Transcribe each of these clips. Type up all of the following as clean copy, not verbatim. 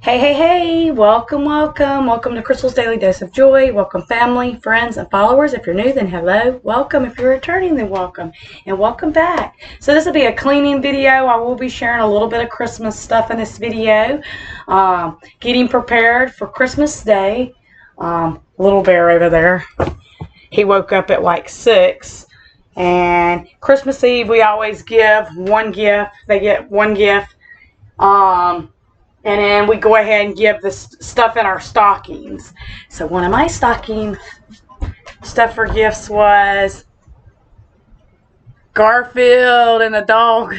Hey, hey, hey, welcome, welcome. Welcome to Crystal's Daily Dose of Joy. Welcome family, friends, and followers. If you're new, then hello. Welcome. If you're returning, then welcome. And welcome back. So this will be a cleaning video. I will be sharing a little bit of Christmas stuff in this video. Getting prepared for Christmas Day. Little bear over there. He woke up at like 6. And Christmas Eve, we always give one gift. They get one gift. And then we go ahead and give this stuff in our stockings. So one of my stocking stuff for gifts was Garfield and the dog.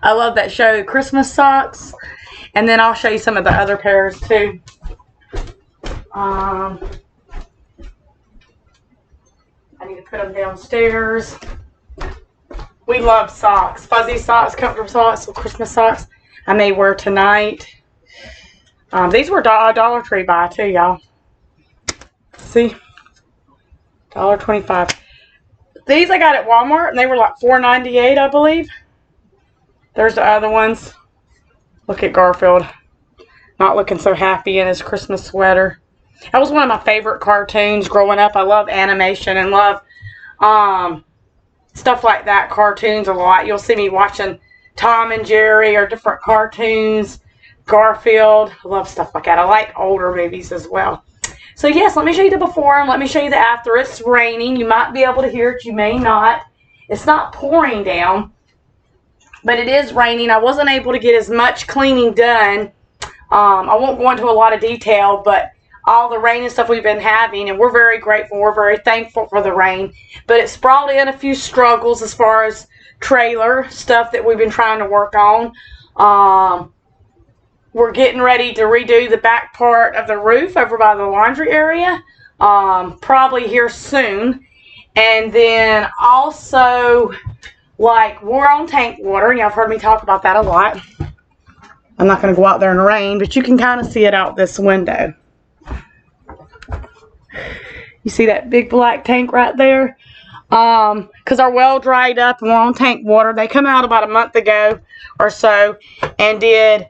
I love that show, Christmas socks. And then I'll show you some of the other pairs too. I need to put them downstairs. We love socks. Fuzzy socks, comfortable socks, Christmas socks. I may wear tonight. These were a Dollar Tree buy too, y'all. See? $1.25. These I got at Walmart, and they were like $4.98, I believe. There's the other ones. Look at Garfield. Not looking so happy in his Christmas sweater. That was one of my favorite cartoons growing up. I love animation and love stuff like that, cartoons a lot. You'll see me watching Tom and Jerry or different cartoons, Garfield. I love stuff like that. I like older movies as well. So yes, let me show you the before and let me show you the after. It's raining. You might be able to hear it. You may not. It's not pouring down, but it is raining. I wasn't able to get as much cleaning done. I won't go into a lot of detail, but all the rain and stuff we've been having, and we're very grateful. We're very thankful for the rain, but it's brought in a few struggles as far as trailer stuff that we've been trying to work on. We're getting ready to redo the back part of the roof over by the laundry area, probably here soon. And then also, like, we're on tank water. Y'all have heard me talk about that a lot. I'm not going to go out there in the rain, but you can kind of see it out this window. You see that big black tank right there? Because our well dried up and we're on tank water. They come out about a month ago or so and did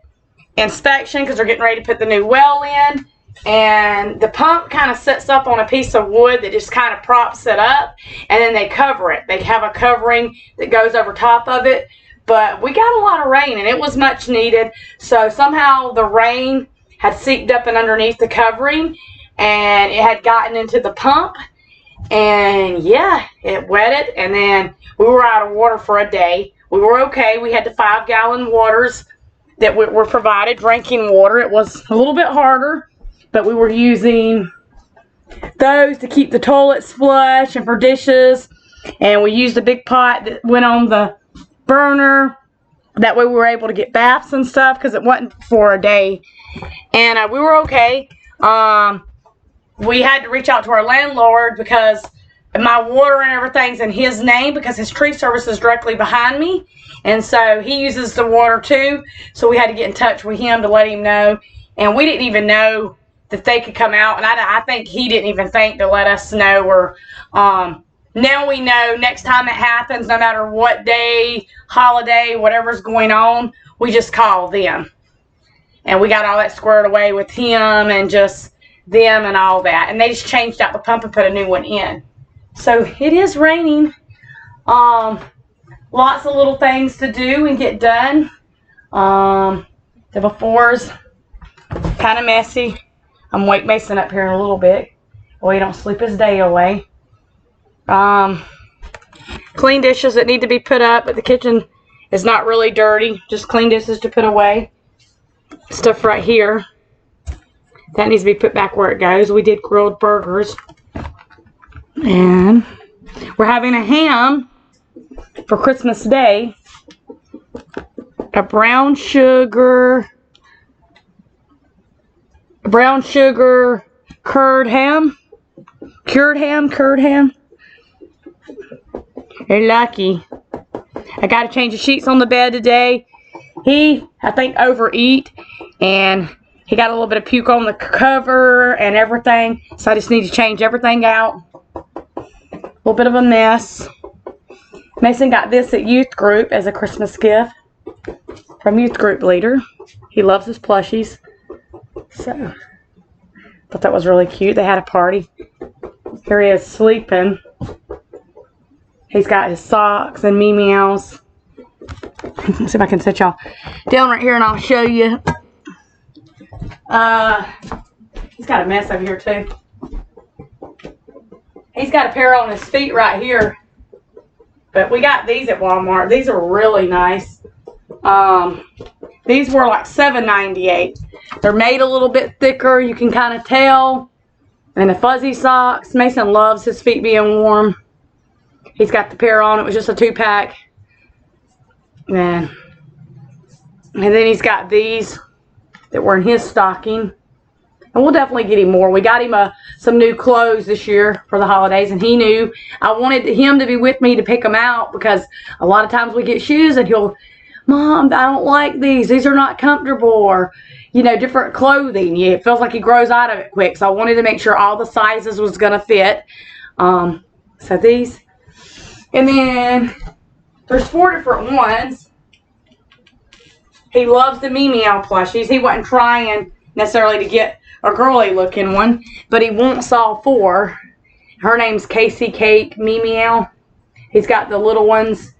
inspection because they're getting ready to put the new well in. And the pump kind of sits up on a piece of wood that just kind of props it up. And then they cover it. They have a covering that goes over top of it. But we got a lot of rain and it was much needed. So somehow the rain had seeped up and underneath the covering. And it had gotten into the pump. And yeah, it wetted, and then we were out of water for a day. We were okay. We had the 5-gallon waters that were provided, drinking water. It was a little bit harder, but we were using those to keep the toilets flush and for dishes. And we used a big pot that went on the burner. That way we were able to get baths and stuff because it wasn't for a day. And we were okay. We had to reach out to our landlord because my water and everything's in his name because his tree service is directly behind me. And so he uses the water too. So we had to get in touch with him to let him know. And we didn't even know that they could come out. And I think he didn't even think to let us know. Or now we know next time it happens, no matter what day, holiday, whatever's going on, we just call them. And we got all that squared away with him and just them and all that, and they just changed out the pump and put a new one in. So it is raining. Lots of little things to do and get done. The before's kind of messy. I'm wake Mason up here in a little bit. Well, he don't sleep his day away. Clean dishes that need to be put up, but the kitchen is not really dirty. Just clean dishes to put away. Stuff right here. That needs to be put back where it goes. We did grilled burgers. And we're having a ham for Christmas Day. A brown sugar curd ham. Cured ham. You're lucky. I got to change the sheets on the bed today. He, I think, overeat. And he got a little bit of puke on the cover and everything. So I just need to change everything out. A little bit of a mess. Mason got this at youth group as a Christmas gift from youth group leader. He loves his plushies. So, thought that was really cute. They had a party. Here he is sleeping. He's got his socks and meows. Let's see if I can set y'all down right here and I'll show you. He's got a mess over here too. He's got a pair on his feet right here. But we got these at Walmart. These are really nice. These were like $7.98. They're made a little bit thicker. You can kind of tell. And the fuzzy socks. Mason loves his feet being warm. He's got the pair on. It was just a 2-pack. And then he's got these that were in his stocking. And we'll definitely get him more. We got him some new clothes this year for the holidays. And he knew I wanted him to be with me to pick them out. Because a lot of times we get shoes and he'll, Mom, I don't like these. These are not comfortable. Or, you know, different clothing. Yeah, it feels like he grows out of it quick. So I wanted to make sure all the sizes was going to fit. So these. And then there's 4 different ones. He loves the Meow plushies. He wasn't trying necessarily to get a girly looking one, but he wants all 4. Her name's Casey Cake Meow. He's got the little ones,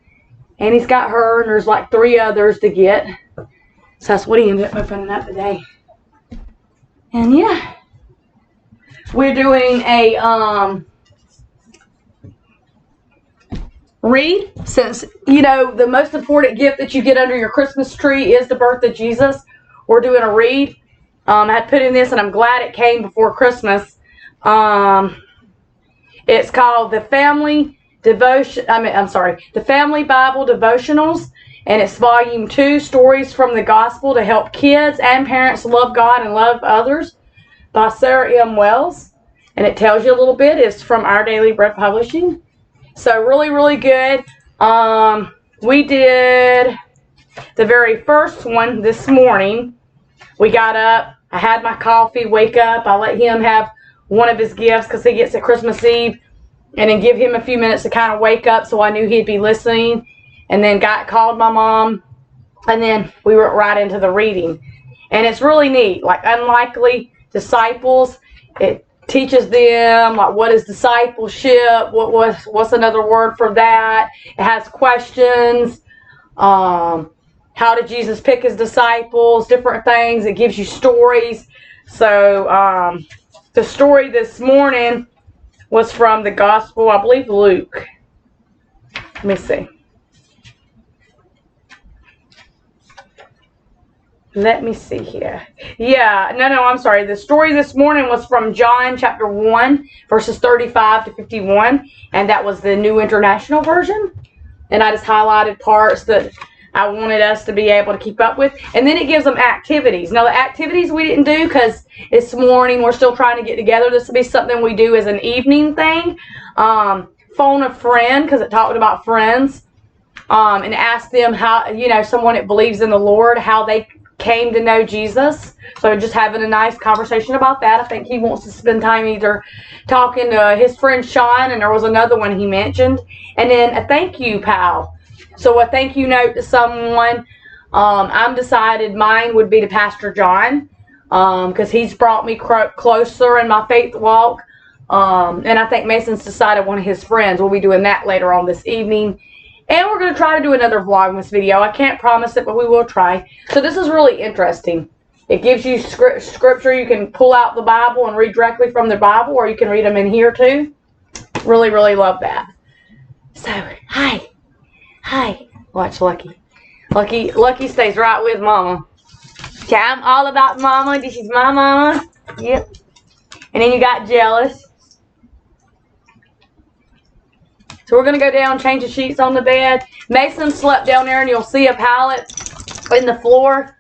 and he's got her, and there's like 3 others to get. So that's what he ended up opening up today. And yeah, we're doing a read, since you know the most important gift that you get under your Christmas tree is the birth of Jesus. We're doing a read. I had put in this, and I'm glad it came before Christmas. It's called the Family Devotion. The Family Bible Devotionals, and it's volume 2, Stories from the Gospel to Help Kids and Parents Love God and Love Others, by Sarah M. Wells. And it tells you a little bit. It's from Our Daily Bread Publishing. So really, really good. We did the very first one this morning. We got up. I had my coffee, wake up. I let him have one of his gifts because he gets it Christmas Eve. And then give him a few minutes to kind of wake up, so I knew he'd be listening. And then called my mom. And then we went right into the reading. And it's really neat. Like Unlikely Disciples. It teaches them like what is discipleship, what's another word for that. It has questions. How did Jesus pick his disciples? Different things. It gives you stories. So the story this morning was from the Gospel, I believe, Luke. Let me see. Let me see here. Yeah, no, I'm sorry. The story this morning was from John chapter 1, verses 35 to 51. And that was the New International Version. And I just highlighted parts that I wanted us to be able to keep up with. And then it gives them activities. Now, the activities we didn't do because it's morning. We're still trying to get together. This will be something we do as an evening thing. Phone a friend, because it talked about friends. And ask them how, someone that believes in the Lord, how they came to know Jesus. So just having a nice conversation about that. I think he wants to spend time either talking to his friend Sean, and there was another one he mentioned. And then a thank you pal. So a thank you note to someone. I'm decided mine would be to Pastor John, because he's brought me closer in my faith walk. And I think Mason's decided one of his friends. We'll be doing that later on this evening. And we're going to try to do another Vlogmas video. I can't promise it, but we will try. So this is really interesting. It gives you scripture. You can pull out the Bible and read directly from the Bible, or you can read them in here too. Really, really love that. So, hi. Watch Lucky. Lucky stays right with Mama. Yeah, I'm all about Mama. This is my Mama. Yep. And then you got Jealous. So we're going to go down, change the sheets on the bed. Mason slept down there, and you'll see a pallet in the floor.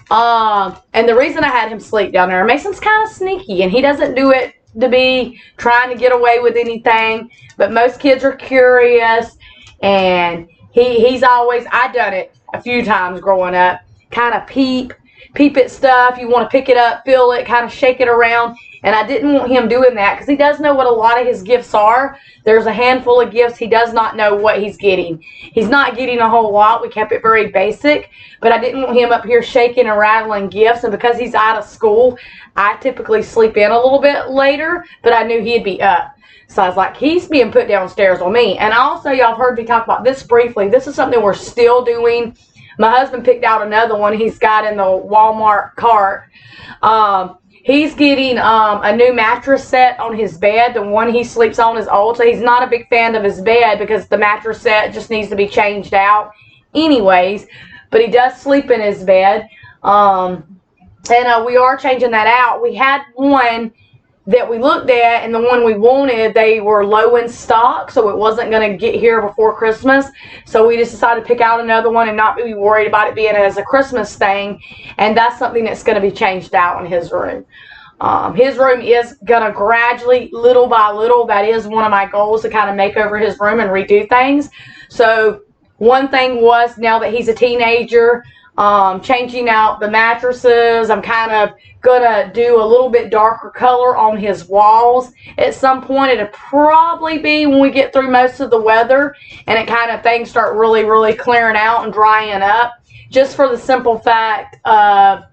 And the reason I had him sleep down there, Mason's kind of sneaky, and he doesn't do it to be trying to get away with anything. But most kids are curious, and he's always, I've done it a few times growing up, kind of peep at stuff. You want to pick it up, feel it, kind of shake it around. And I didn't want him doing that because he does know what a lot of his gifts are. There's a handful of gifts he does not know what he's getting. He's not getting a whole lot. We kept it very basic, but I didn't want him up here shaking and rattling gifts. And because he's out of school, I typically sleep in a little bit later, but I knew he'd be up. So I was like, he's being put downstairs on me. And also, y'all have heard me talk about this briefly. This is something we're still doing. My husband picked out another one he's got in the Walmart cart. He's getting a new mattress set on his bed. The one he sleeps on is old, so he's not a big fan of his bed because the mattress set just needs to be changed out anyways. But he does sleep in his bed. And we are changing that out. We had one that we looked at, and the one we wanted, they were low in stock, so it wasn't going to get here before Christmas. So we just decided to pick out another one and not be worried about it being as a Christmas thing. And that's something that's going to be changed out in his room. His room is going to gradually, little by little, that is one of my goals, to kind of make over his room and redo things. So one thing was, now that he's a teenager, changing out the mattresses. I'm kind of gonna do a little bit darker color on his walls at some point. It'll probably be when we get through most of the weather and it kind of things start really clearing out and drying up, just for the simple fact of,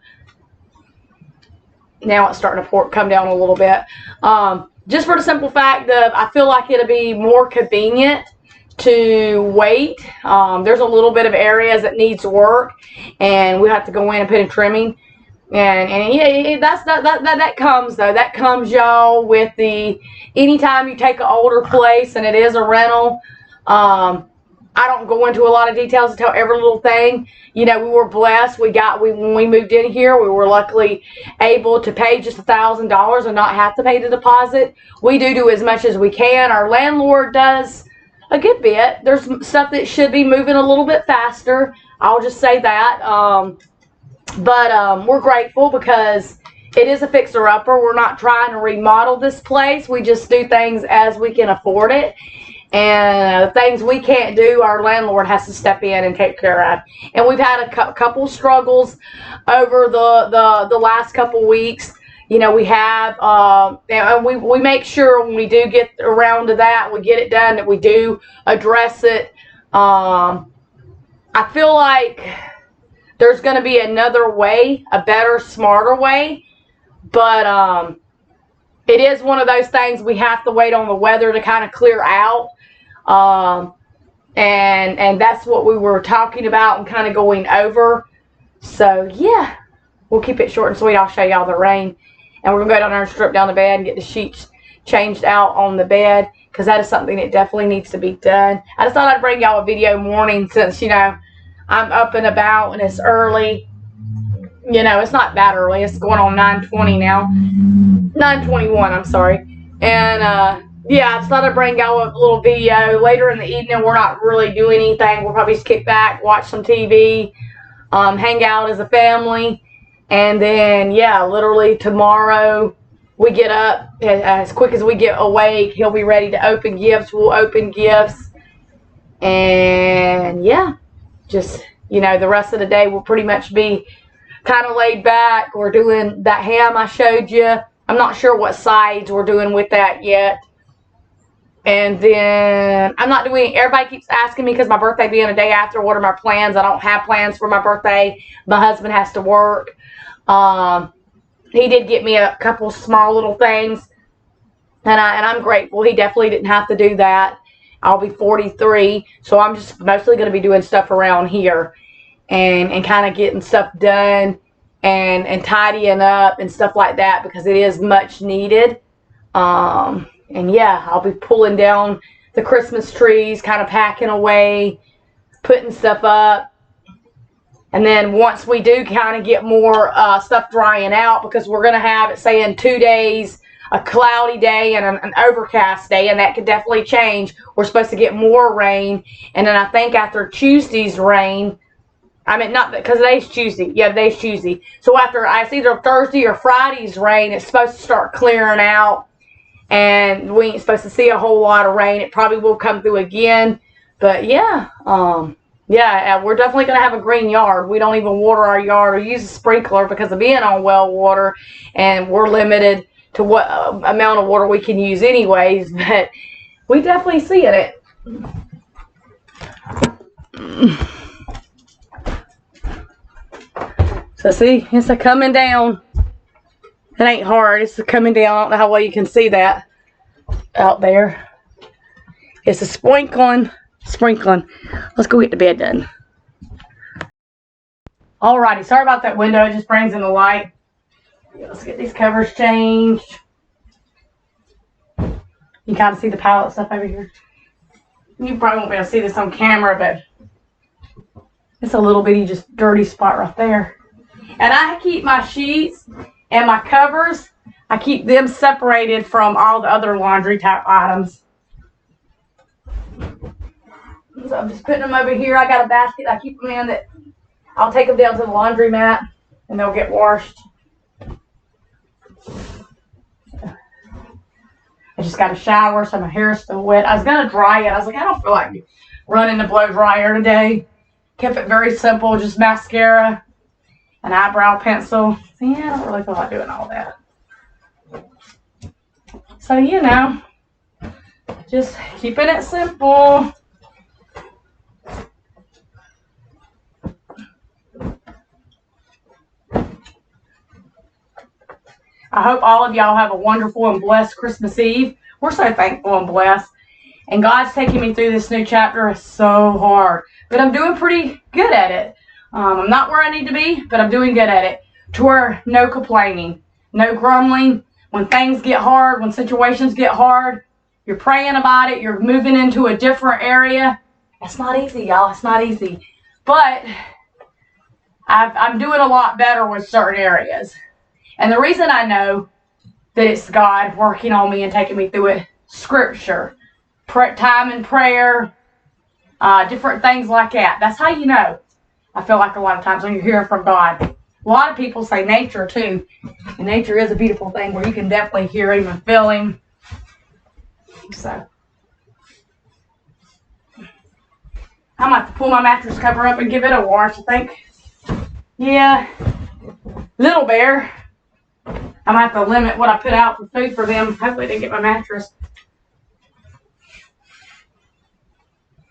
now it's starting to come down a little bit, just for the simple fact of, I feel like it'll be more convenient to wait. There's a little bit of areas that needs work, and we have to go in and put in trimming. And yeah, that comes though. That comes, y'all, with the, anytime you take an older place and it is a rental. I don't go into a lot of details to tell every little thing. You know, we were blessed. When we moved in here, we were luckily able to pay just $1,000 and not have to pay the deposit. We do as much as we can. Our landlord does a good bit. There's stuff that should be moving a little bit faster. I'll just say that. But we're grateful because it is a fixer-upper. We're not trying to remodel this place. We just do things as we can afford it. And things we can't do, our landlord has to step in and take care of. And we've had a couple struggles over the last couple weeks. You know, we have, and we make sure when we do get around to that, we get it done, that we do address it. I feel like there's going to be another way, a better, smarter way. But it is one of those things we have to wait on the weather to kind of clear out. And that's what we were talking about and kind of going over. So, yeah, we'll keep it short and sweet. I'll show y'all the rain. And we're going to go down there and strip down the bed and get the sheets changed out on the bed, because that is something that definitely needs to be done. I just thought I'd bring y'all a video morning since, you know, I'm up and about and it's early. You know, it's not that early. It's going on 9:20 now. 9:21, I'm sorry. And, yeah, I just thought I'd bring y'all a little video. Later in the evening, we're not really doing anything. We'll probably just kick back, watch some TV, hang out as a family. And then, yeah, literally tomorrow we get up as quick as we get awake. He'll be ready to open gifts. We'll open gifts. And, yeah, just, you know, the rest of the day will pretty much be kind of laid back. We're doing that ham I showed you. I'm not sure what sides we're doing with that yet. And then I'm not doing, everybody keeps asking me, because my birthday being a day after, what are my plans? I don't have plans for my birthday. My husband has to work. He did get me a couple small little things, and I'm grateful. He definitely didn't have to do that. I'll be 43, so I'm just mostly going to be doing stuff around here and kind of getting stuff done and tidying up and stuff like that, because it is much needed. And yeah, I'll be pulling down the Christmas trees, kind of packing away, putting stuff up. And then once we do kind of get more stuff drying out, because we're going to have it, say, in 2 days, a cloudy day and an overcast day, and that could definitely change. We're supposed to get more rain. And then I think after Tuesday's rain, I mean, not because today's Tuesday. Yeah, today's Tuesday. So after, it's either Thursday or Friday's rain, it's supposed to start clearing out. And we ain't supposed to see a whole lot of rain. It probably will come through again. But yeah, yeah, we're definitely going to have a green yard. We don't even water our yard or use a sprinkler because of being on well water. And we're limited to what amount of water we can use anyways, but we definitely see it. So see, it's a coming down. It ain't hard, it's a coming down. I don't know how well you can see that out there. It's a sprinkling. Let's go get the bed done. Alrighty, sorry about that window, it just brings in the light. Let's get these covers changed. You kind of see the pallet stuff over here. You probably won't be able to see this on camera, but it's a little bitty, just dirty spot right there. And I keep my sheets and my covers, I keep them separated from all the other laundry type items. So I'm just putting them over here. I got a basket I keep them in that I'll take them down to the laundromat and they'll get washed. I just got a shower, so my hair is still wet. I was going to dry it. I was like, I don't feel like running the blow dryer today. Kept it very simple, just mascara, an eyebrow pencil. Yeah, I don't really feel like doing all that. So, you know, just keeping it simple. I hope all of y'all have a wonderful and blessed Christmas Eve. We're so thankful and blessed. And God's taking me through this new chapter. It's so hard. But I'm doing pretty good at it. I'm not where I need to be, but I'm doing good at it. To where no complaining, no grumbling. When things get hard, when situations get hard, you're praying about it. You're moving into a different area. It's not easy, y'all. It's not easy. But I'm doing a lot better with certain areas. And the reason I know that it's God working on me and taking me through it, scripture, time in prayer, different things like that. That's how you know. I feel like a lot of times when you're hearing from God. A lot of people say nature too. And nature is a beautiful thing where you can definitely hear him and feel him. So I might have to pull my mattress cover up and give it a wash, I think. Yeah. Little Bear. I'm going to have to limit what I put out for food for them. Hopefully they get my mattress.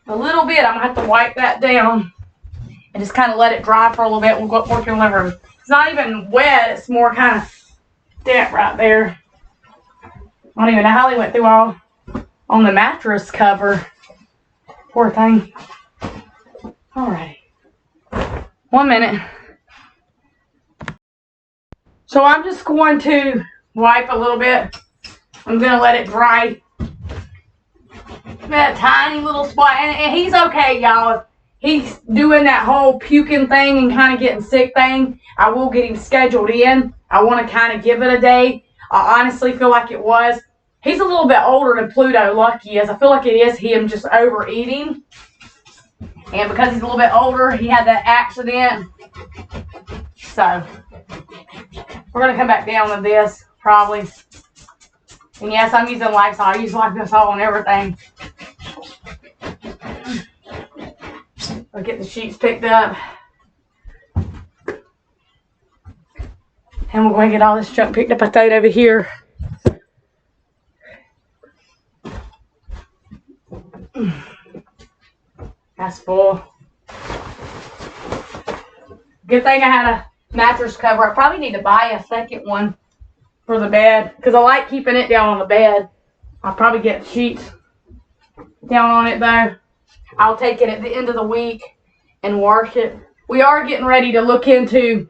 A little bit. I'm going to have to wipe that down and just kind of let it dry for a little bit. We'll go up work in the living room. It's not even wet. It's more kind of damp right there. I don't even know how they went through all on the mattress cover. Poor thing. Alrighty. 1 minute. So I'm just going to wipe a little bit. I'm going to let it dry. That tiny little spot. And he's okay, y'all. He's doing that whole puking thing and kind of getting sick thing. I will get him scheduled in. I want to kind of give it a day. I honestly feel like it was. He's a little bit older than Pluto, Lucky is. I feel like it is him just overeating. And because he's a little bit older, he had that accident. So we're going to come back down with this, probably. And yes, I'm using Lysol. I use Lysol on everything. I'll get the sheets picked up. And we're going to get all this junk picked up. I throw it over here. That's full. Good thing I had a mattress cover. I probably need to buy a second one for the bed because I like keeping it down on the bed. I'll probably get sheets down on it though. I'll take it at the end of the week and wash it. We are getting ready to look into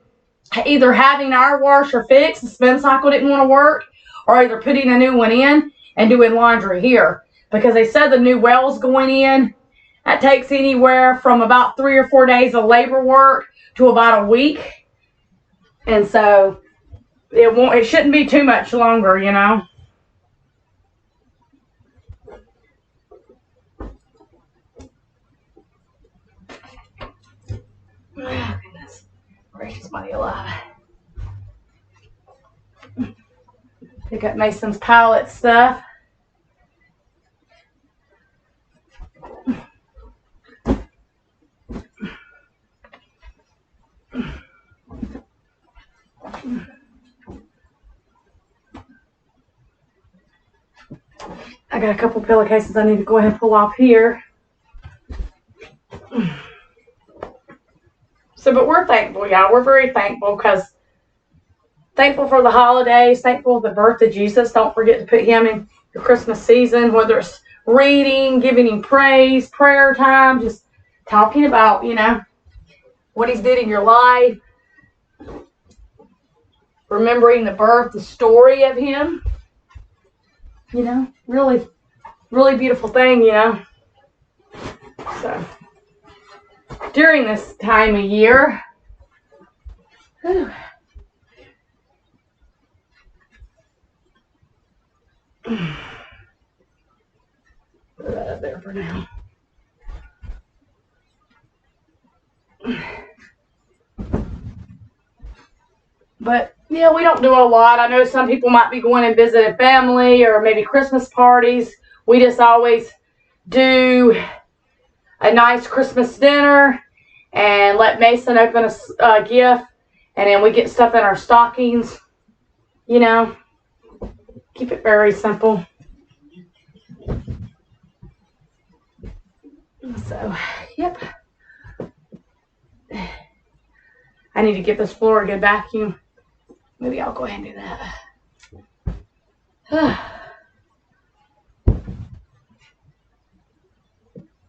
either having our washer fixed, the spin cycle didn't want to work, or either putting a new one in and doing laundry here. Because they said the new well's going in. That takes anywhere from about 3 or 4 days of labor work to about a week. And so it shouldn't be too much longer, you know. Oh, goodness. Gracious mighty alive. Pick up Mason's pallet stuff. I got a couple pillowcases I need to go ahead and pull off here. So, but we're thankful, y'all. We're very thankful because thankful for the holidays, thankful for the birth of Jesus. Don't forget to put him in the Christmas season, whether it's reading, giving him praise, prayer time, just talking about, you know, what he's did in your life. Remembering the birth, the story of him. You know, really, really beautiful thing, you know. So, during this time of year, whew, put that up there for now. But, yeah, we don't do a lot. I know some people might be going and visiting family or maybe Christmas parties. We just always do a nice Christmas dinner and let Mason open a gift. And then we get stuff in our stockings. You know, keep it very simple. So, yep. I need to give this floor a good vacuum. Maybe I'll go ahead and do that.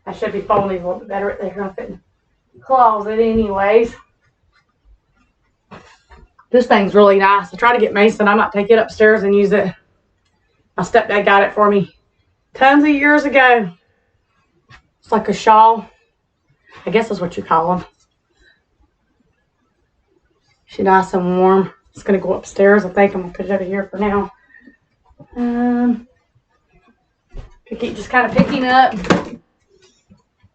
I should be folding these a little bit better. They're going to fit in the closet anyways. This thing's really nice. I try to get Mason. I might take it upstairs and use it. My stepdad got it for me tons of years ago. It's like a shawl. I guess that's what you call them. She's nice and warm. It's going to go upstairs. I think I'm going to put it over here for now. Just kind of picking up.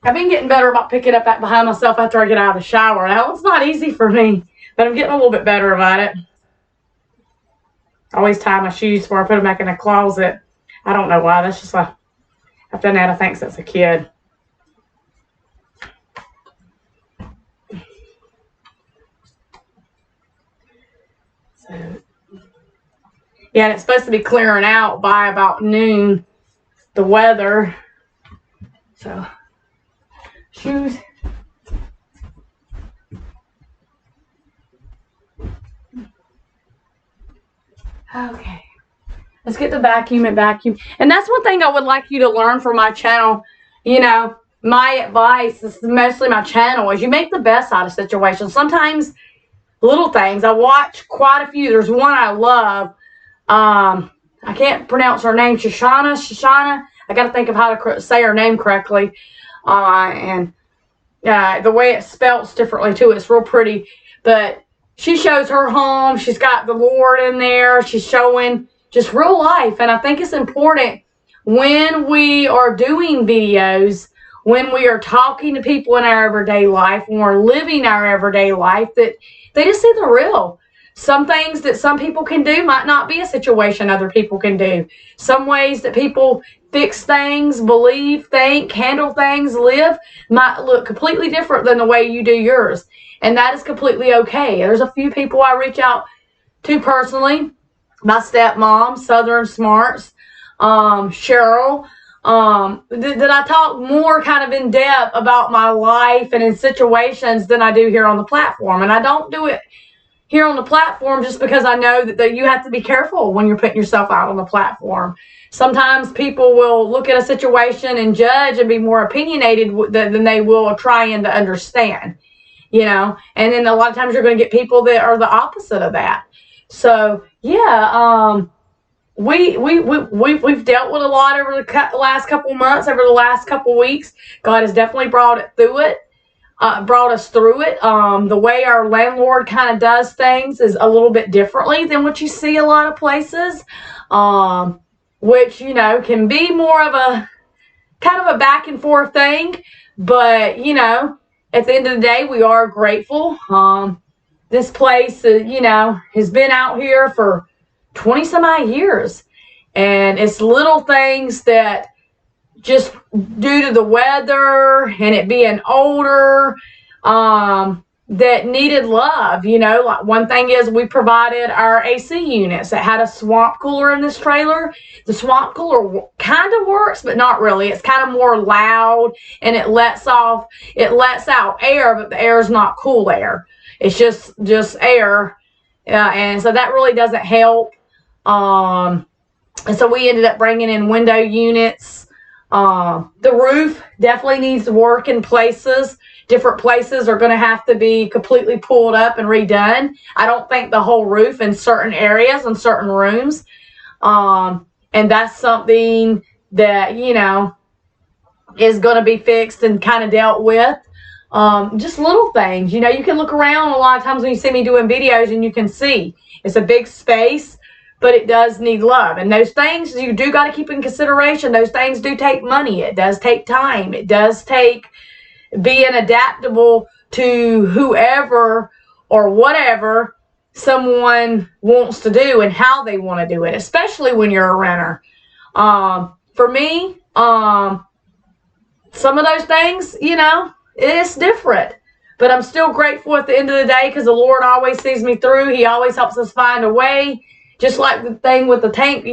I've been getting better about picking up that behind myself after I get out of the shower. Now, it's not easy for me, but I'm getting a little bit better about it. I always tie my shoes before I put them back in the closet. I don't know why. That's just like, I've done that, I think, since a kid. So, yeah, and it's supposed to be clearing out by about noon, the weather. So, shoes. Okay. Let's get the vacuum and vacuum. And that's one thing I would like you to learn from my channel. You know, my advice, this is mostly my channel, is you make the best out of situations. Sometimes little things. I watch quite a few. There's one I love. I can't pronounce her name. Shoshana. I got to think of how to say her name correctly. And the way it's spelled differently too. It's real pretty. But she shows her home. She's got the Lord in there. She's showing just real life. And I think it's important when we are doing videos, when we are talking to people in our everyday life, when we're living our everyday life, that they just see the real. Some things that some people can do might not be a situation other people can do. Some ways that people fix things, believe, think, handle things, live might look completely different than the way you do yours. And that is completely okay. There's a few people I reach out to personally. My stepmom, Southern Smarts, Cheryl, that I talk more kind of in depth about my life and in situations than I do here on the platform. And I don't do it here on the platform just because I know that you have to be careful when you're putting yourself out on the platform. Sometimes people will look at a situation and judge and be more opinionated than they will trying to understand, you know. And then a lot of times you're going to get people that are the opposite of that. So, yeah, we've dealt with a lot over the last couple months, over the last couple weeks. God has definitely brought us through it. The way our landlord kind of does things is a little bit differently than what you see a lot of places, which, you know, can be more of a kind of a back and forth thing. But, you know, at the end of the day, we are grateful. This place, you know, has been out here for 20 some odd years. And it's little things that just due to the weather and it being older, that needed love. You know, like one thing is we provided our AC units that had a swamp cooler in this trailer. The swamp cooler kind of works, but not really. It's kind of more loud, and it lets out air, but the air is not cool air. It's just air, and so that really doesn't help. And so we ended up bringing in window units. The roof definitely needs to work in places. Different places are going to have to be completely pulled up and redone. I don't think the whole roof in certain areas and certain rooms. And that's something that, you know, is going to be fixed and kind of dealt with. Just little things. You know, you can look around a lot of times when you see me doing videos and you can see it's a big space, but it does need love. And those things you do got to keep in consideration. Those things do take money. It does take time. It does take being adaptable to whoever or whatever someone wants to do and how they want to do it, especially when you're a renter. For me, some of those things, you know, it's different. But I'm still grateful at the end of the day because the Lord always sees me through. He always helps us find a way. Just like the thing with the tank.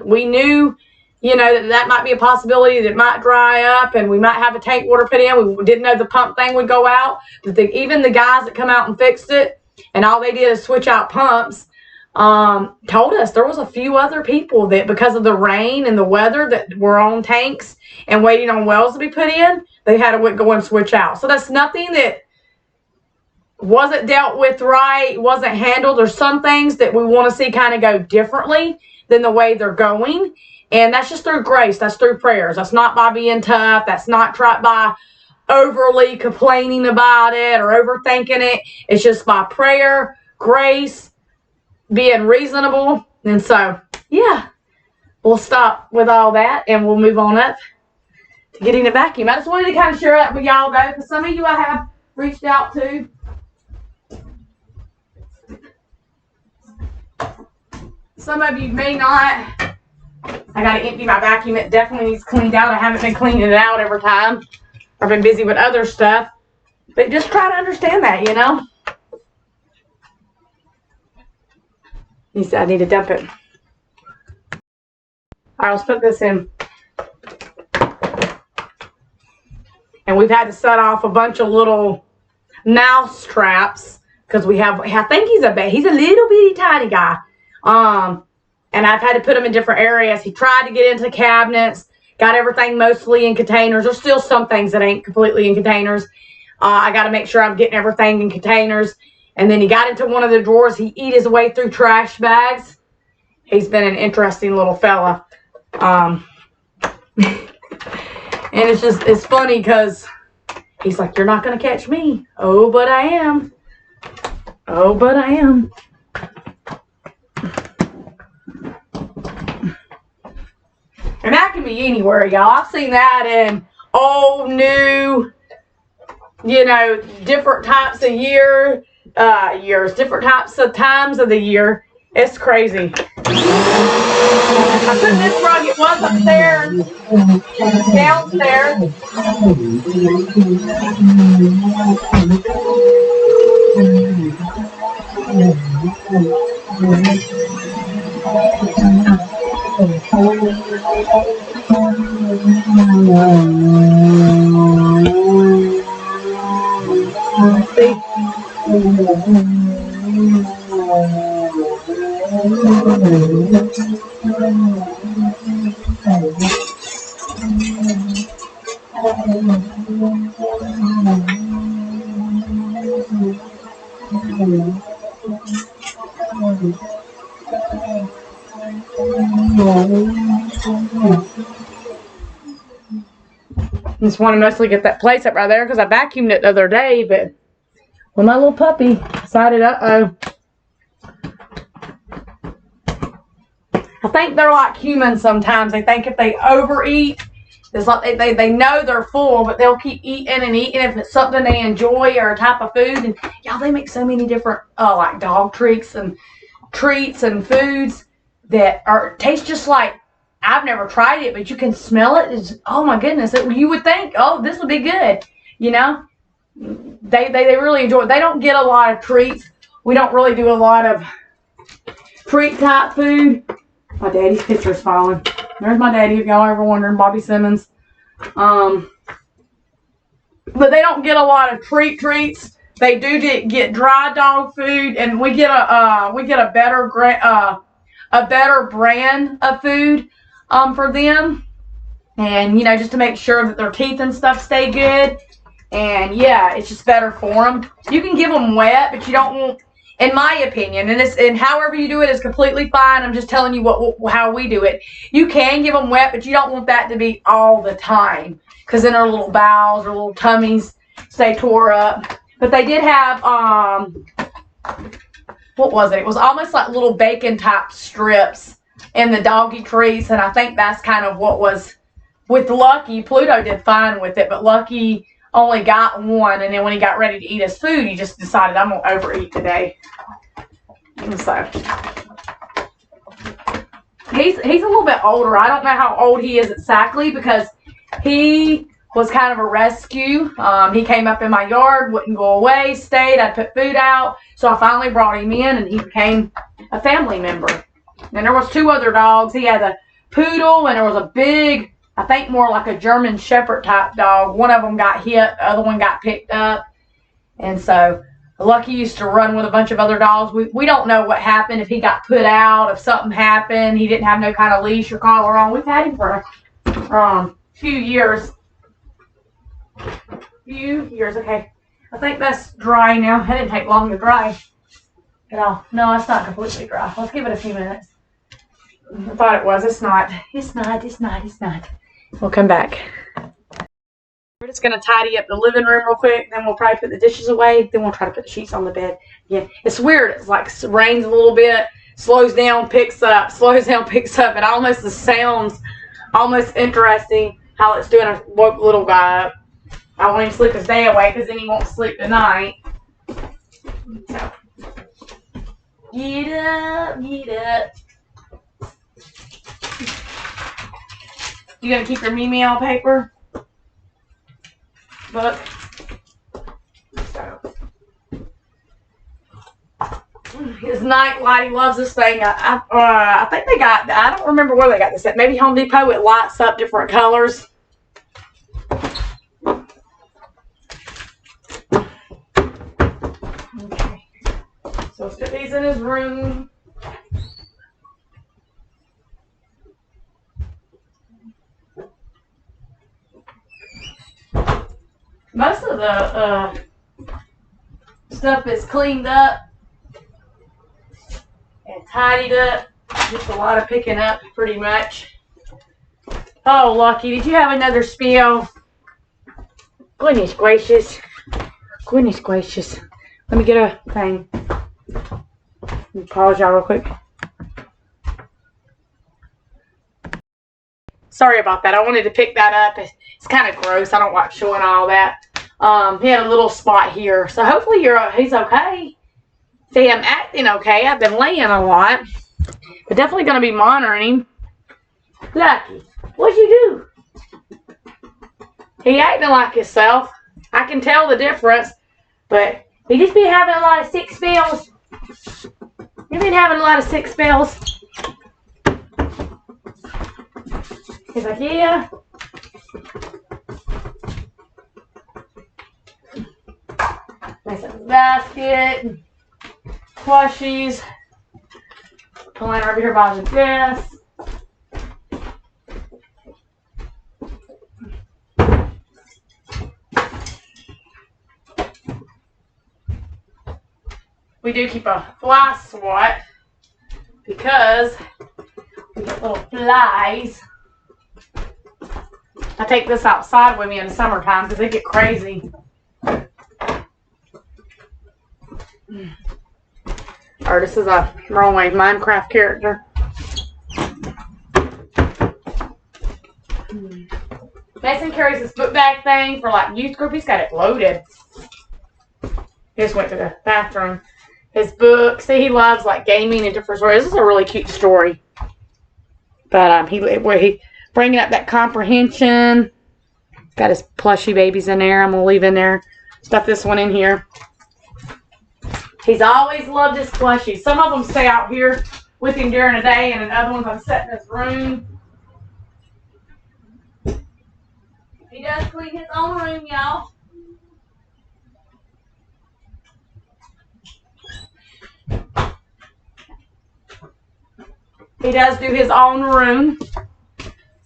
We knew, you know, that might be a possibility that it might dry up and we might have a tank water put in. We didn't know the pump thing would go out. But even the guys that come out and fixed it, and all they did is switch out pumps, told us there was a few other people that because of the rain and the weather that were on tanks and waiting on wells to be put in, they had to go and switch out. So that's nothing that wasn't dealt with right, wasn't handled. There's some things that we want to see kind of go differently than the way they're going. And that's just through grace. That's through prayers. That's not by being tough. That's not by overly complaining about it or overthinking it. It's just by prayer, grace, being reasonable. And so, yeah, we'll stop with all that and we'll move on up to getting a vacuum. I just wanted to kind of share that with y'all, though, because some of you I have reached out to. Some of you may not. I got to empty my vacuum. It definitely needs cleaned out. I haven't been cleaning it out every time. I've been busy with other stuff. But just try to understand that, you know. He said I need to dump it. All right, let's put this in. And we've had to set off a bunch of little mouse traps because we have, I think he's a little bitty tiny guy. And I've had to put them in different areas. He tried to get into cabinets, got everything mostly in containers. There's still some things that ain't completely in containers. I got to make sure I'm getting everything in containers. And then he got into one of the drawers. He eat his way through trash bags. He's been an interesting little fella. And it's funny because he's like, you're not going to catch me. Oh, but I am. Oh, but I am. And that can be anywhere, y'all. I've seen that in old, new, you know, different types of years, different types of times of the year. It's crazy. I put this rug, it was upstairs, downstairs. See? Just want to mostly get that place up right there because I vacuumed it the other day, but when my little puppy decided, I think they're like humans sometimes. They think if they overeat, it's like they know they're full, but they'll keep eating and eating if it's something they enjoy or a type of food. And y'all, they make so many different like dog treats and foods that taste just like, I've never tried it, but you can smell it. It's, oh my goodness, you would think, oh, this would be good, you know. they really enjoy it. They don't get a lot of treats. We don't really do a lot of treat type food. My daddy's picture's falling. There's my daddy, if y'all ever wondering, Bobby Simmons. But they don't get a lot of treats. They do get dry dog food, and we get a better brand of food for them, and you know, just to make sure that their teeth and stuff stay good. And yeah, it's just better for them. You can give them wet, but you don't want, in my opinion, and however you do it is completely fine. I'm just telling you how we do it. You can give them wet, but you don't want that to be all the time, because then their little bowels or little tummies stay tore up. But they did have what was it? It was almost like little bacon type strips in the doggy treats, and I think that's kind of what was with Lucky. Pluto did fine with it, but Lucky only got one, and then when he got ready to eat his food, he just decided, I'm gonna overeat today. And so he's a little bit older. I don't know how old he is exactly, because he was kind of a rescue. He came up in my yard, wouldn't go away, stayed. I put food out, so I finally brought him in, and he became a family member. And there was 2 other dogs. He had a poodle, and there was a big, I think more like a German Shepherd type dog. One of them got hit, the other one got picked up. And so Lucky used to run with a bunch of other dogs. We don't know what happened, if he got put out, if something happened. He didn't have no kind of leash or collar on. We've had him for a few years. Okay. I think that's dry now. It didn't take long to dry at all. No, it's not completely dry. Let's give it a few minutes. I thought it was. It's not. We'll come back. We're just going to tidy up the living room real quick. Then we'll probably put the dishes away. Then we'll try to put the sheets on the bed. Yeah, it's weird. It's like it rains a little bit, slows down, picks up, slows down, picks up. It almost sounds almost interesting how it's doing. I woke little guy up. I want him to sleep his day away, because then he won't sleep tonight. So, get up. You gonna keep your Meow paper book? So, his night light, he loves this thing. I think they got, I don't remember where they got this at. Maybe Home Depot. It lights up different colors. Okay. So let's put these in his room. Most of the stuff is cleaned up and tidied up. Just a lot of picking up, pretty much. Oh, Lucky, did you have another spill? Goodness gracious. Goodness gracious. Let me get a thing. Let me pause y'all real quick. Sorry about that. I wanted to pick that up. It's kind of gross. I don't like showing all that. He had a little spot here. So hopefully he's okay. See, I'm acting okay. I've been laying a lot. But definitely going to be monitoring him. Lucky, what'd you do? He acting like himself. I can tell the difference. But he just be having a lot of sick spells. You've been having a lot of sick spells. He's like, yeah. Nice little basket. Plushies. Pulling over here by the desk. We do keep a fly swat because we get little flies. I take this outside with me in the summertime because they get crazy. Or this is a wrong way Minecraft character. Mason carries this book bag thing for like youth group. He's got it loaded. He just went to the bathroom. His book. See, he loves like gaming and different stories. This is a really cute story. But he bringing up that comprehension. Got his plushy babies in there. I'm gonna leave in there Stuff this one in here. He's always loved his plushies. Some of them stay out here with him during the day, and then other ones I'm set in his room. He does clean his own room, y'all. He does do his own room,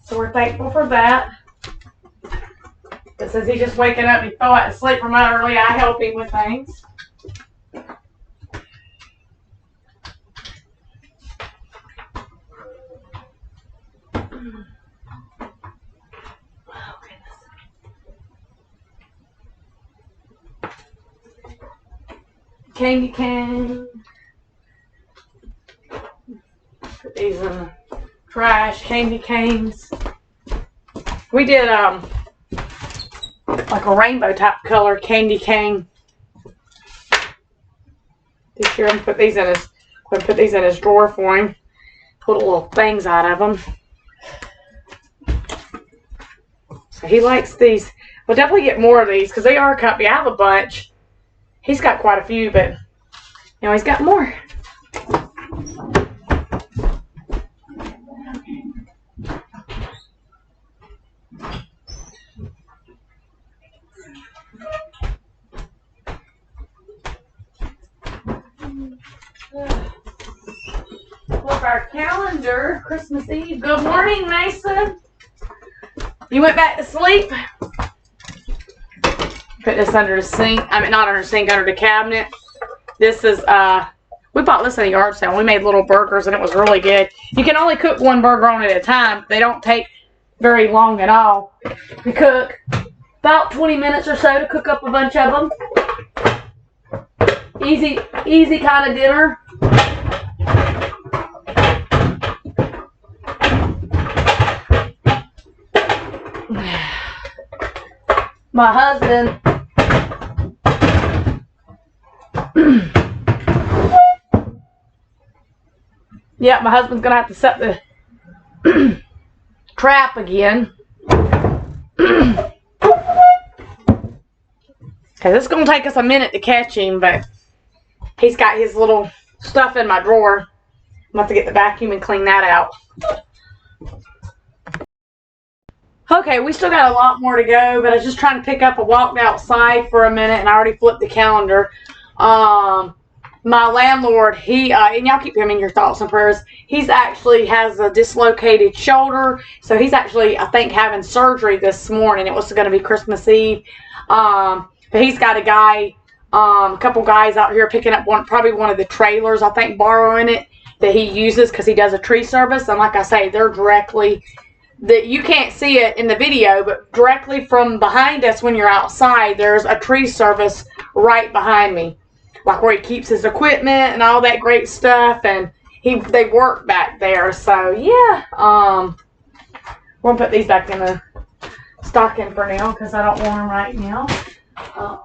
so we're thankful for that. But since he's just waking up and he fell out of sleep from early, I help him with things. Candy cane. Put these in the trash. Candy canes. We did like a rainbow type color candy cane this year. I'm gonna put these in his drawer for him. Pull little things out of them. So he likes these. We'll definitely get more of these because they are comfy. I have a bunch. He's got quite a few, but you know, he's got more. Look, our calendar, Christmas Eve. Good morning, Mason. You went back to sleep? Put this under the sink. I mean, not under the sink, under the cabinet. This is, we bought this in a yard sale. We made little burgers, and it was really good. You can only cook one burger on at a time. They don't take very long at all to cook. About 20 minutes or so to cook up a bunch of them. Easy kind of dinner. My husband yeah, my husband's gonna have to set the trap again. Okay, this is gonna take us a minute to catch him, but he's got his little stuff in my drawer. I'm gonna have to get the vacuum and clean that out. Okay, we still got a lot more to go, but I was just trying to pick up. I walked outside for a minute, and I already flipped the calendar. My landlord, he, and y'all keep him in your thoughts and prayers, he's actually has a dislocated shoulder, so he's actually, I think, having surgery this morning. It was going to be Christmas Eve, but he's got a guy, a couple guys out here picking up probably one of the trailers, I think, borrowing it, that he uses because he does a tree service, and like I say, they're directly, that you can't see it in the video, but directly from behind us when you're outside, there's a tree service right behind me, like where he keeps his equipment and all that great stuff, and they work back there. So yeah, we'll put these back in the stocking for now because I don't want them right now. I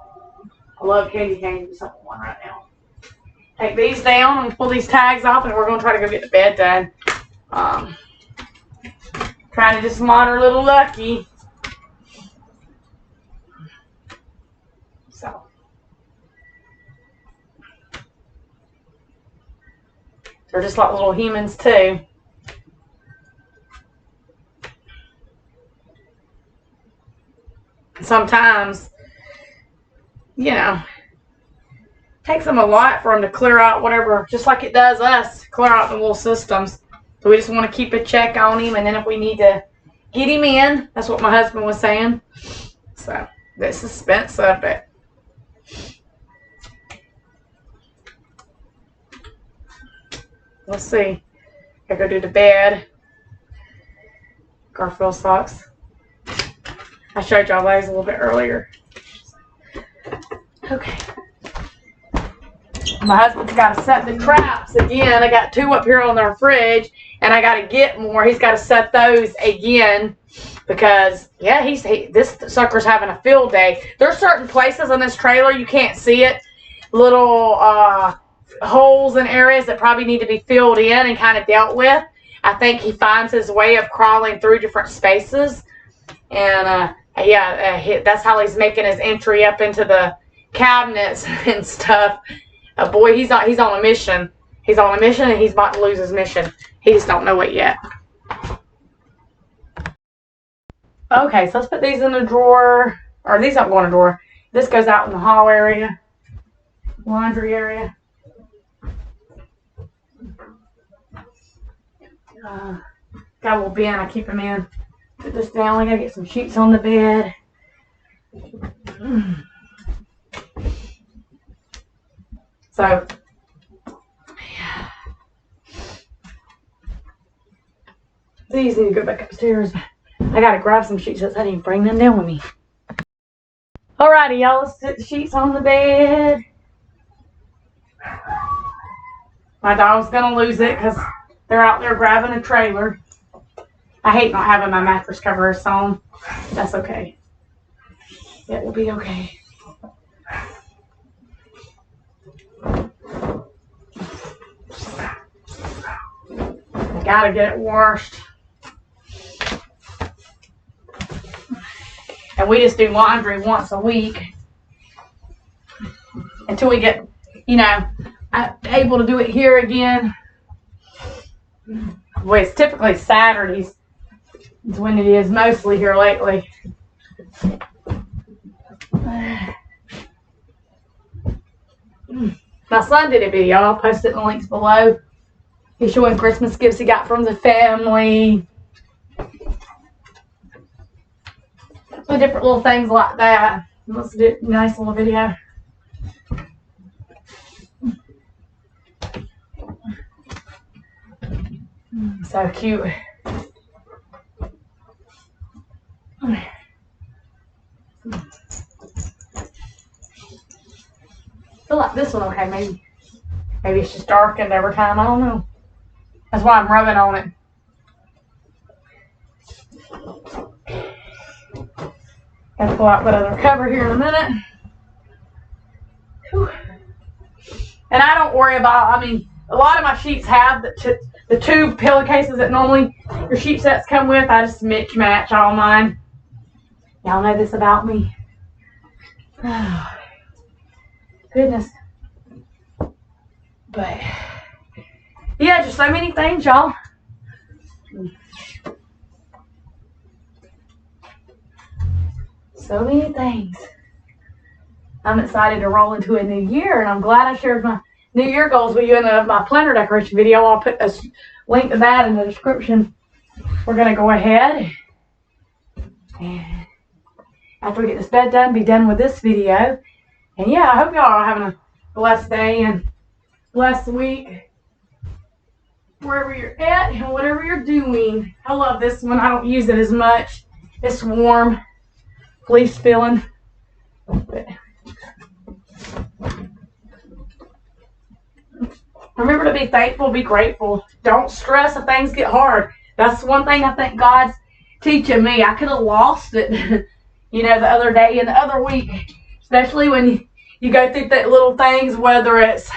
love candy canes. I don't want one right now. Take these down and pull these tags off, and we're gonna try to go get the bed done. Trying to just monitor little Lucky. So. They're just like little humans too. Sometimes, you know, it takes them a lot for them to clear out whatever, just like it does us, clear out the little systems. So we just want to keep a check on him, and then if we need to get him in, that's what my husband was saying. So, the suspense of it. Let's see. I go do the bed. Garfield socks. I showed y'all those a little bit earlier. Okay. My husband's got to set the traps again. I got 2 up here on their fridge, and I got to get more. He's got to set those again because, yeah, this sucker's having a field day. There's certain places in this trailer you can't see it. Little holes and areas that probably need to be filled in and kind of dealt with. I think he finds his way of crawling through different spaces. And, yeah, that's how he's making his entry up into cabinets and stuff. Boy, he's on a mission. He's on a mission, and he's about to lose his mission. He just don't know it yet. Okay, so let's put these in a drawer. Or these don't go in a drawer. This goes out in the hall area. Laundry area. Got a little bin I keep them in. Put this down. We gotta get some sheets on the bed. So, yeah. These need to go back upstairs. I gotta grab some sheets since I didn't bring them down with me. Alrighty, y'all. Let's put the sheets on the bed. My dog's gonna lose it because they're out there grabbing a trailer. I hate not having my mattress covers on. That's okay. It will be okay. I gotta get it washed. And we just do laundry once a week until we get, able to do it here again. Well, it's typically Saturdays is when it is mostly here lately. My son did a video. I'll post it in the links below. He's showing Christmas gifts he got from the family. So different little things like that. Let's do a nice little video. So cute. I feel like this one okay, maybe it's just darkened over time. I don't know. That's why I'm rubbing on it. Gotta pull out that other cover here in a minute. Whew. And I don't worry about, a lot of my sheets have the two pillowcases that normally your sheet sets come with. I just mix match all mine. Y'all know this about me. Oh, goodness. But, yeah, just so many things, y'all. So many things. I'm excited to roll into a new year, and I'm glad I shared my New Year goals with you in my planner decoration video. I'll put a link to that in the description. We're going to go ahead and after we get this bed done, be done with this video. And yeah, I hope y'all are having a blessed day and blessed week wherever you're at and whatever you're doing. I love this one. I don't use it as much. It's warm, fleece feeling. But remember to be thankful, be grateful. Don't stress if things get hard. That's one thing I think God's teaching me. I could have lost it, the other day and the other week, especially when you go through little things, whether it's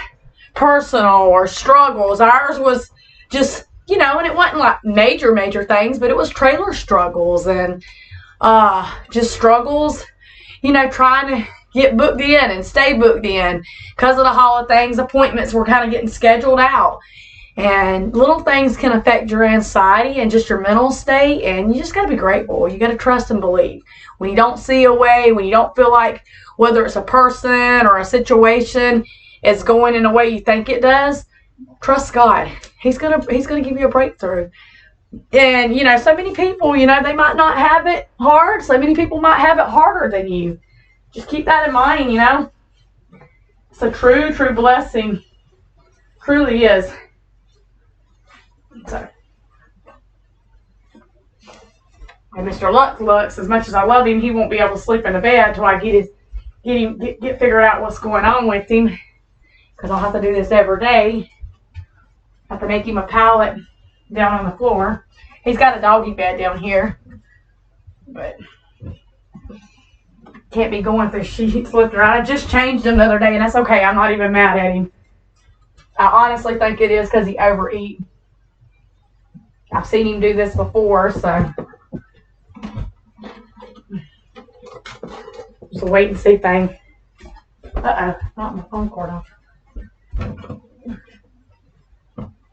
personal or struggles. Ours was just, and it wasn't like major things, but it was trailer struggles and just struggles, trying to get booked in and stay booked in because of the holidays. Appointments were kind of getting scheduled out, and little things can affect your anxiety and just your mental state, and you just got to be grateful. You got to trust and believe. When you don't see a way, when you don't feel like whether it's a person or a situation is going in a way you think it does, trust God. He's gonna give you a breakthrough. And so many people, they might not have it hard. So many people might have it harder than you. Just keep that in mind, It's a true blessing. Truly is. So, and Mr. Lux, as much as I love him, he won't be able to sleep in the bed until I get figured out what's going on with him. Because I'll have to do this every day. I have to make him a pallet down on the floor. He's got a doggy bed down here. But can't be going through sheets left and right. I just changed him the other day, and that's okay. I'm not even mad at him. I honestly think it is because he overeat. I've seen him do this before, so it's a wait and see thing. Uh-oh, not my phone cord off.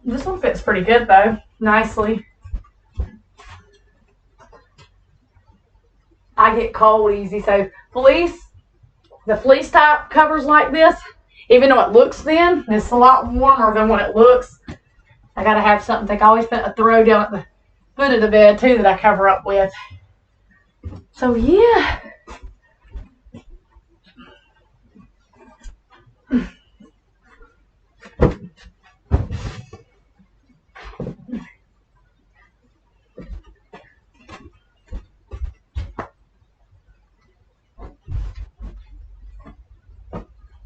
This one fits pretty good though, nicely. I get cold easy, so the fleece type covers like this, even though it looks thin, it's a lot warmer than what it looks. I gotta have something. I always put a throw down at the foot of the bed too that I cover up with. So yeah.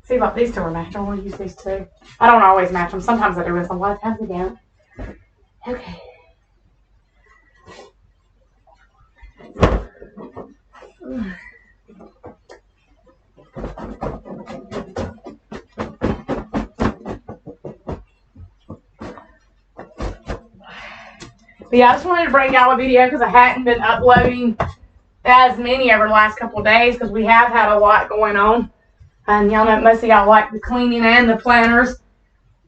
See if these two are matching. We'll use these two. I don't always match them. Sometimes I do, and a lot of times I don't. Okay. But yeah, I just wanted to bring y'all a video because I hadn't been uploading as many over the last couple of days because we have had a lot going on. And y'all know most of y'all like the cleaning and the planners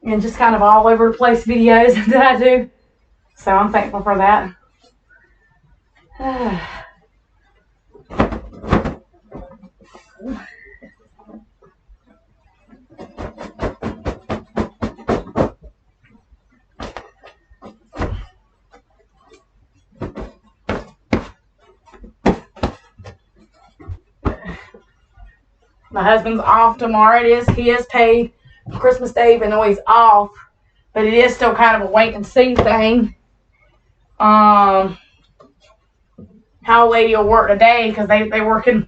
and just kind of all over the place videos that I do. So I'm thankful for that. My husband's off tomorrow. He is paid Christmas Day even though he's off. But it is still kind of a wait and see thing. How late he'll work today because they working.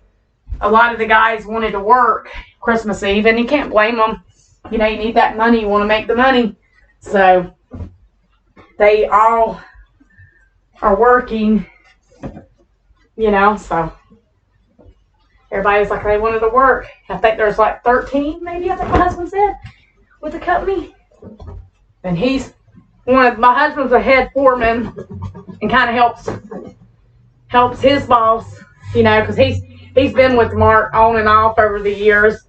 A lot of the guys wanted to work Christmas Eve and you can't blame them. You know, you need that money. You want to make the money. So they all are working, you know, so everybody's like they wanted to work. I think there's like 13 maybe, I think my husband said, with the company. And my husband's a head foreman and kind of helps his boss, you know, because he's been with Mark on and off over the years.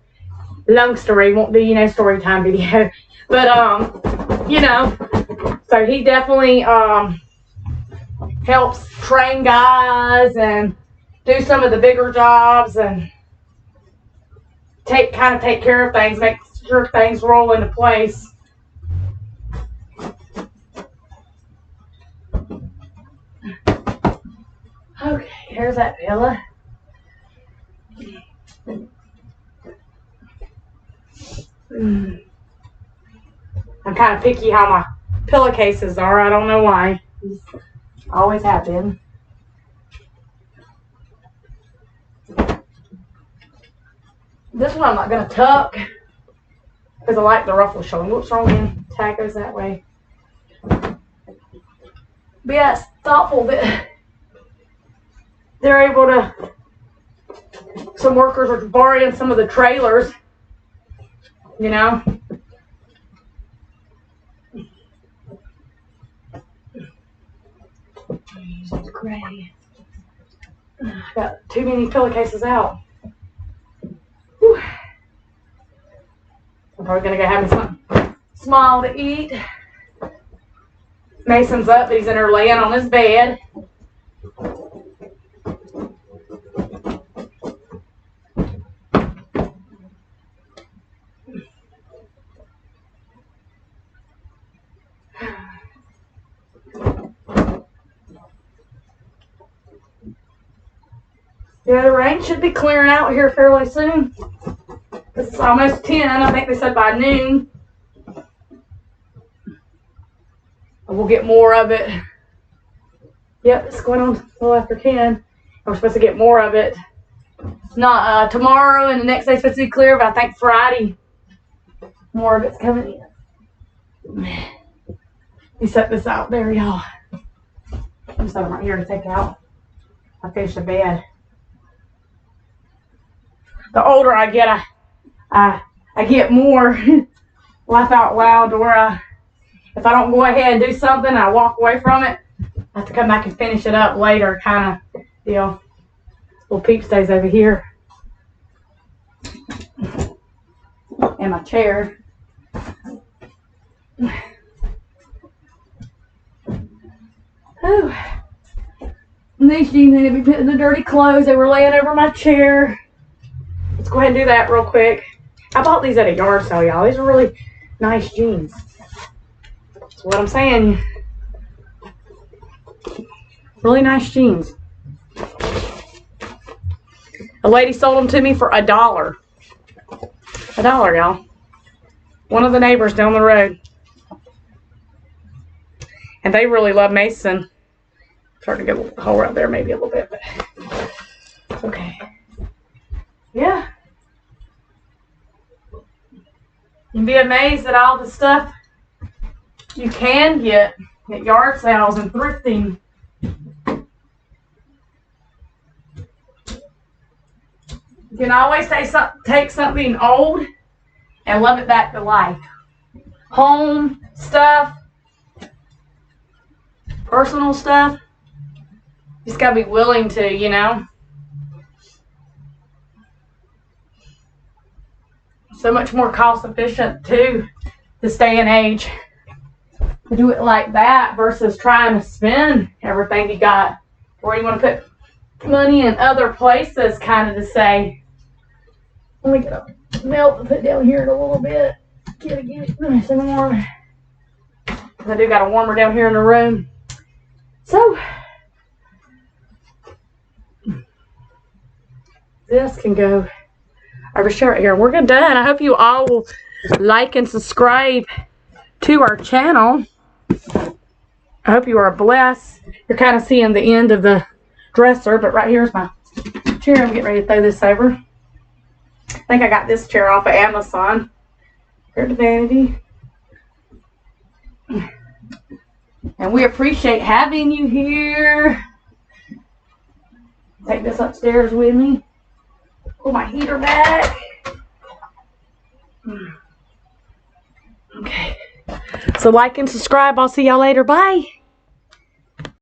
Long story, won't do, story time video. But, so he definitely helps train guys and do some of the bigger jobs and take care of things, make sure things roll into place. Okay, here's that pillow. I'm kind of picky how my pillowcases are. I don't know why. Always have been. This one I'm not going to tuck because I like the ruffle showing. Whoops, wrong end. Tag goes that way. But yeah, it's thoughtful that they're able to, some workers are borrowing some of the trailers, you know. It's gray. I got too many pillowcases out. Whew. I'm probably going to go have me something small to eat. Mason's up. He's in there laying on his bed. Yeah, the rain should be clearing out here fairly soon. It's almost 10. I think they said by noon. We'll get more of it. Yep, it's going on a little after 10. We're supposed to get more of it. Not tomorrow and the next day's supposed to be clear, but I think Friday more of it's coming in. You set this out there, y'all. I'm setting right here to take out. I finished the bed. The older I get, I get more laugh out loud to where if I don't go ahead and do something, I walk away from it. I have to come back and finish it up later, kind of deal. Little peep stays over here. and my chair. Oh. These jeans need to be put in the dirty clothes. They were laying over my chair. Let's go ahead and do that real quick. I bought these at a yard sale, y'all. These are really nice jeans. That's what I'm saying. Really nice jeans. A lady sold them to me for $1. $1, y'all. One of the neighbors down the road. And they really love Mason. Starting to get a hole right there, maybe a little bit, but it's okay. Yeah. You'd be amazed at all the stuff you can get at yard sales and thrifting. You can always take something old and love it back to life. Home stuff, personal stuff. You just gotta be willing to, you know. So much more cost efficient too, this day and age, to do it like that versus trying to spend everything you got. Or you want to put money in other places, kind of to say. Let me get a milk to put down here in a little bit. Get it nice and warm. I do got a warmer down here in the room. So this can go over share it here. We're done. I hope you all will like and subscribe to our channel. I hope you are blessed. You're kind of seeing the end of the dresser, but right here's my chair. I'm getting ready to throw this over. I think I got this chair off of Amazon. Here's the vanity. And we appreciate having you here. Take this upstairs with me. Pull my heater back. Okay. So like and subscribe. I'll see y'all later. Bye.